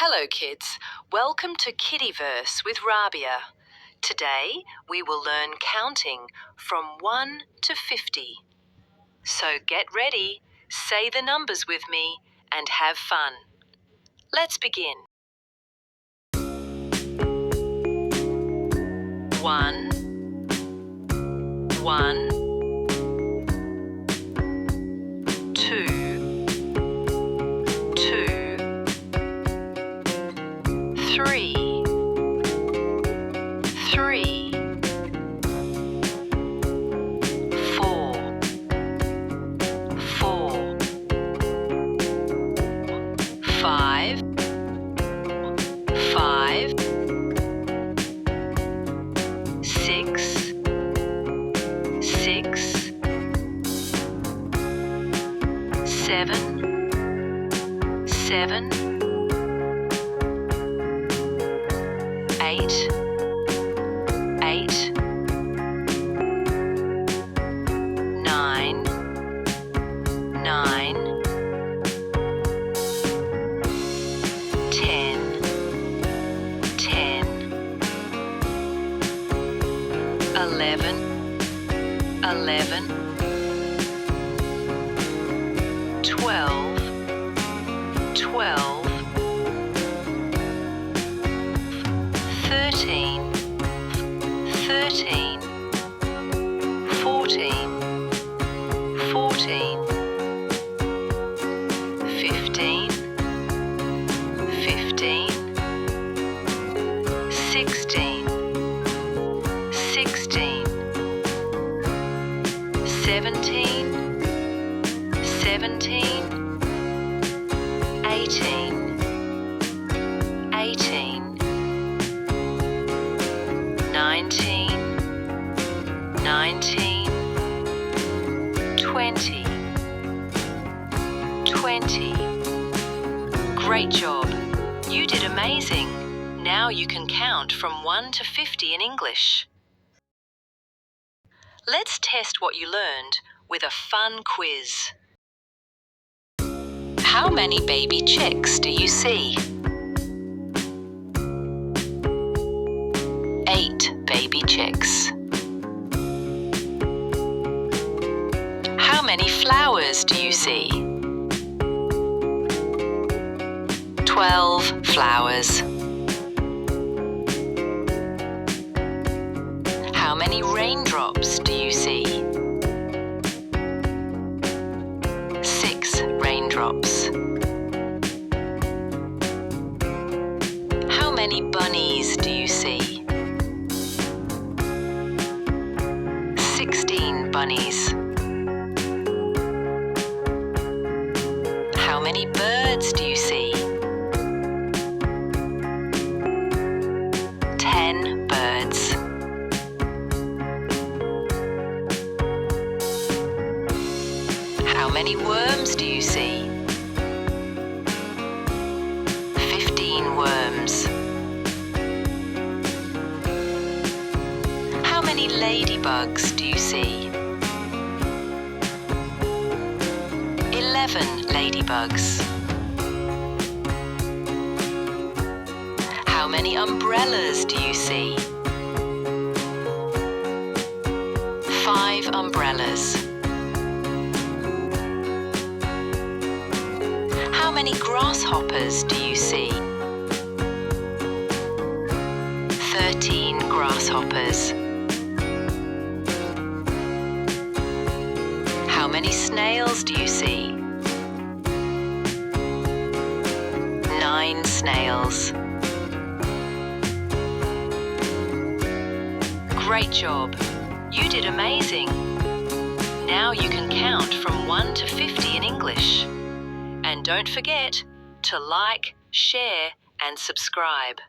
Hello kids, welcome to Kiddyverse with Rabia. Today we will learn counting from 1 to 50. So get ready, say the numbers with me and have fun. Let's begin. 1 1 2 3 3 4 4 5 5 6 6 7 7 8 8 9 9 10 10 11 11 12 12 13 13 14 14 15 15 16 16 17 17 18 18 19 19 20 20 Great job! You did amazing! Now you can count from 1 to 50 in English. Let's test what you learned with a fun quiz. How many baby chicks do you see? 8 baby chicks. How many flowers do you see? 12 flowers. How many raindrops do you see? 6 raindrops. How many bunnies do you see? 16 bunnies. How many birds do you see? 10 birds. How many worms do you see? 15 worms. How many ladybugs do you see? 11 ladybugs. How many umbrellas do you see? 5 umbrellas. How many grasshoppers do you see? 13 grasshoppers. How many snails do you see? 9 snails. Great job! You did amazing! Now you can count from 1 to 50 in English. And don't forget to like, share and subscribe.